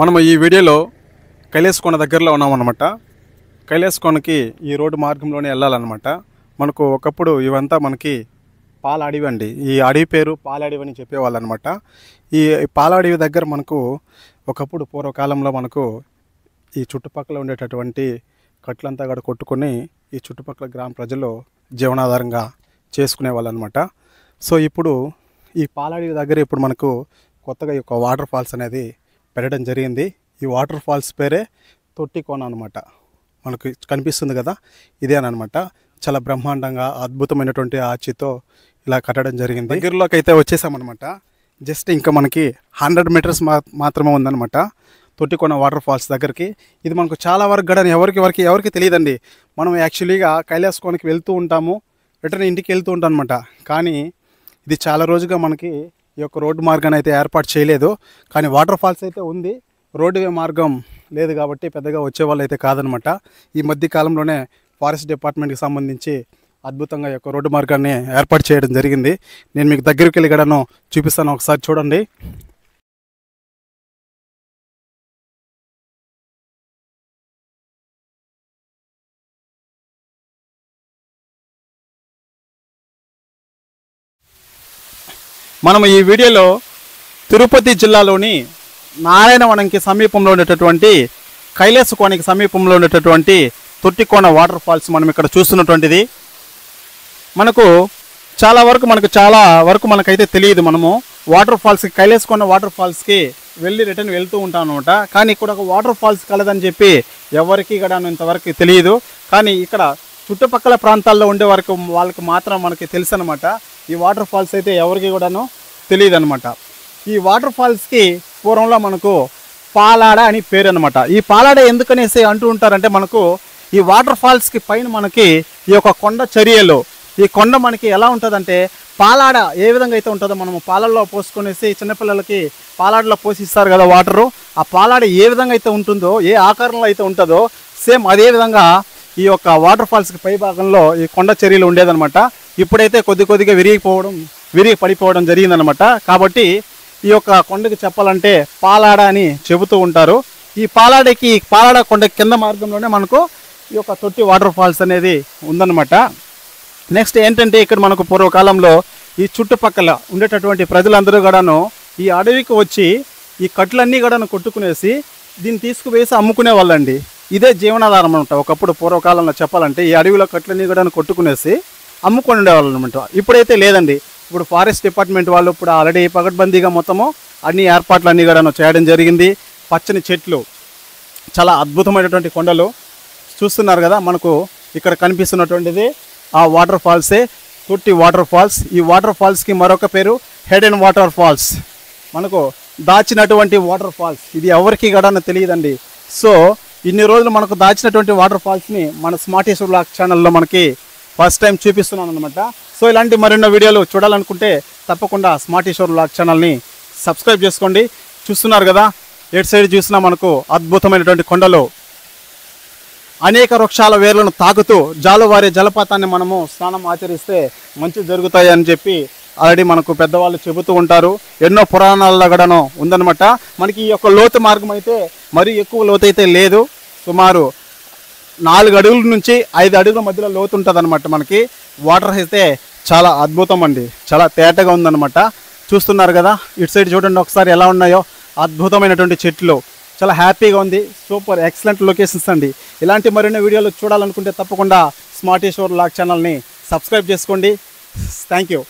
మనము ఈ వీడియోలో కైలాసకొండ దగ్గరలో ఉన్నామన్నమాట. కైలాసకొండకి ఈ రోడ్డు మార్గంలోనే వెళ్ళాలన్నమాట. మనకు ఒకప్పుడు ఇవంతా మనకి పాల అడవి అండి. ఈ అడవి పేరు పాల అడవి అని చెప్పేవాళ్ళు అనమాట. ఈ పాల అడవి దగ్గర మనకు ఒకప్పుడు పూర్వకాలంలో మనకు ఈ చుట్టుపక్కల ఉండేటటువంటి కట్లంతా కూడా కొట్టుకొని ఈ చుట్టుపక్కల గ్రామ ప్రజలు జీవనాధారంగా చేసుకునేవాళ్ళు అనమాట. సో ఇప్పుడు ఈ పాల అడవి దగ్గర ఇప్పుడు మనకు కొత్తగా ఈ ఒక వాటర్ ఫాల్స్ అనేది పెట్టడం జరిగింది. ఈ వాటర్ ఫాల్స్ పేరే తొట్టికోన అనమాట. మనకు కనిపిస్తుంది కదా, ఇదేనమాట. చాలా బ్రహ్మాండంగా అద్భుతమైనటువంటి ఆర్చితో ఇలా కట్టడం జరిగింది. దగ్గరలోకి అయితే వచ్చేసామన్నమాట. జస్ట్ ఇంకా మనకి 100 మీటర్స్ మాత్రమే ఉందన్నమాట తొట్టికోన వాటర్ ఫాల్స్ దగ్గరికి. ఇది మనకు చాలా వరకు కూడా ఎవరికి తెలియదండి. మనం యాక్చువల్లీగా కైలాసకొండకి వెళ్తూ ఉంటాము, రిటర్న్ ఇంటికి వెళ్తూ ఉంటాం అనమాట. కానీ ఇది చాలా రోజుగా మనకి ఈ యొక్క రోడ్డు మార్గాన్ని అయితే ఏర్పాటు చేయలేదు. కానీ వాటర్ ఫాల్స్ అయితే ఉంది, రోడ్డు మార్గం లేదు కాబట్టి పెద్దగా వచ్చేవాళ్ళు అయితే కాదనమాట. ఈ మధ్య కాలంలోనే ఫారెస్ట్ డిపార్ట్మెంట్కి సంబంధించి అద్భుతంగా ఈ యొక్క రోడ్డు మార్గాన్ని ఏర్పాటు చేయడం జరిగింది. నేను మీకు దగ్గరికి వెళ్ళి కూడా చూపిస్తాను, ఒకసారి చూడండి. మనం ఈ వీడియోలో తిరుపతి జిల్లాలోని నారాయణవనంకి సమీపంలో ఉండేటటువంటి కైలాసకొండకి సమీపంలో ఉండేటటువంటి తొట్టికోన వాటర్ ఫాల్స్ మనం ఇక్కడ చూస్తున్నటువంటిది. మనకు చాలా వరకు మనకైతే తెలియదు. మనము వాటర్ ఫాల్స్కి, కైలాసకొండ వాటర్ ఫాల్స్కి రిటర్న్ వెళ్తూ ఉంటాం అనమాట. కానీ ఇక్కడ ఒక వాటర్ ఫాల్స్ కలదని చెప్పి ఎవరికి కూడా ఇంతవరకు తెలియదు. కానీ ఇక్కడ చుట్టుపక్కల ప్రాంతాల్లో ఉండే వాళ్ళకి మాత్రం మనకి తెలుసు అనమాట. ఈ వాటర్ ఫాల్స్ అయితే ఎవరికి కూడాను తెలియదు అనమాట. ఈ వాటర్ ఫాల్స్కి పూర్వంలో మనకు పాలాడ అని పేరు అనమాట. ఈ పాలాడ ఎందుకనేసి అంటూ ఉంటారంటే, మనకు ఈ వాటర్ ఫాల్స్కి పైన మనకి ఈ యొక్క కొండ చర్యలు, ఈ కొండ మనకి ఎలా ఉంటుందంటే, పాలాడ ఏ విధంగా అయితే ఉంటుందో, మనము పాలల్లో పోసుకొనేసి చిన్నపిల్లలకి పాలాడలో పోసిస్తారు కదా వాటరు, ఆ పాలాడ ఏ విధంగా అయితే ఉంటుందో, ఏ ఆకారంలో అయితే ఉంటుందో సేమ్ అదే విధంగా ఈ యొక్క వాటర్ ఫాల్స్కి పై భాగంలో ఈ కొండ చర్యలు ఉండేదన్నమాట. ఇప్పుడైతే కొద్దిగా విరిగి పడిపోవడం జరిగిందనమాట. కాబట్టి ఈ యొక్క కొండకి చెప్పాలంటే పాలాడ అని చెబుతూ ఉంటారు. ఈ పాలాడ కొండ కింద మార్గంలోనే మనకు ఈ యొక్క తొట్టి వాటర్ ఫాల్స్ అనేది ఉందన్నమాట. నెక్స్ట్ ఏంటంటే, ఇక్కడ మనకు పూర్వకాలంలో ఈ చుట్టుపక్కల ఉండేటటువంటి ప్రజలందరూ కూడాను ఈ అడవికి వచ్చి ఈ కట్లన్నీ కూడాను కొట్టుకునేసి దీన్ని తీసుకువేసి అమ్ముకునే వాళ్ళండి. ఇదే జీవనాధారం అనమాట. ఒకప్పుడు పూర్వకాలంలో చెప్పాలంటే ఈ అడవిలో కట్లన్నీ కూడాను కొట్టుకునేసి అమ్ముకొని ఉండేవాళ్ళు అనమాట. ఇప్పుడైతే లేదండి. ఇప్పుడు ఫారెస్ట్ డిపార్ట్మెంట్ వాళ్ళు ఇప్పుడు ఆల్రెడీ పకడ్బందీగా మొత్తము అన్ని ఏర్పాట్లు అన్నీ కూడా చేయడం జరిగింది. పచ్చని చెట్లు, చాలా అద్భుతమైనటువంటి కొండలు చూస్తున్నారు కదా. మనకు ఇక్కడ కనిపిస్తున్నటువంటిది ఆ వాటర్ ఫాల్సే తొట్టి వాటర్ ఫాల్స్. ఈ వాటర్ ఫాల్స్కి మరొక పేరు హిడెన్ వాటర్ ఫాల్స్, మనకు దాచినటువంటి వాటర్ ఫాల్స్. ఇది ఎవరికి కూడా తెలియదండి. సో ఇన్ని రోజులు మనకు దాచినటువంటి వాటర్ ఫాల్స్ని మన స్మార్ట్ ఈశ్వర్ బ్లాగ్ ఛానల్లో మనకి ఫస్ట్ టైం చూపిస్తున్నాను అనమాట. సో ఇలాంటి మరెన్నో వీడియోలు చూడాలనుకుంటే తప్పకుండా స్మార్ట్ ఈశ్వర్ బ్లాగ్ ఛానల్ని సబ్స్క్రైబ్ చేసుకోండి. చూస్తున్నారు కదా, ఎటు సైడ్ చూసినా మనకు అద్భుతమైనటువంటి కొండలు, అనేక వృక్షాల వేర్లను తాకుతూ జాలువారే జలపాతాన్ని మనము స్నానం ఆచరిస్తే మంచి జరుగుతాయి అని చెప్పి ఆల్రెడీ మనకు పెద్దవాళ్ళు చెబుతూ ఉంటారు. ఎన్నో పురాణాల్లో కూడాను ఉందన్నమాట. మనకి ఈ యొక్క లోతు మార్గం అయితే మరీ ఎక్కువ లోతు అయితే లేదు. సుమారు 4 అడుగుల నుంచి 5 అడుగుల మధ్యలో లోతు ఉంటుంది అనమాట. మనకి వాటర్ అయితే చాలా అద్భుతం అండి, చాలా తేటగా ఉందన్నమాట. చూస్తున్నారు కదా, ఇటు సైడ్ చూడండి ఒకసారి ఎలా ఉన్నాయో, అద్భుతమైనటువంటి చెట్లు, చాలా హ్యాపీగా ఉంది. సూపర్ ఎక్సలెంట్ లొకేషన్స్ అండి. ఇలాంటి మరిన్ని వీడియోలు చూడాలనుకుంటే తప్పకుండా స్మార్ట్ ఈశ్వర్ బ్లాగ్ ఛానల్ని సబ్స్క్రైబ్ చేసుకోండి. Thank you.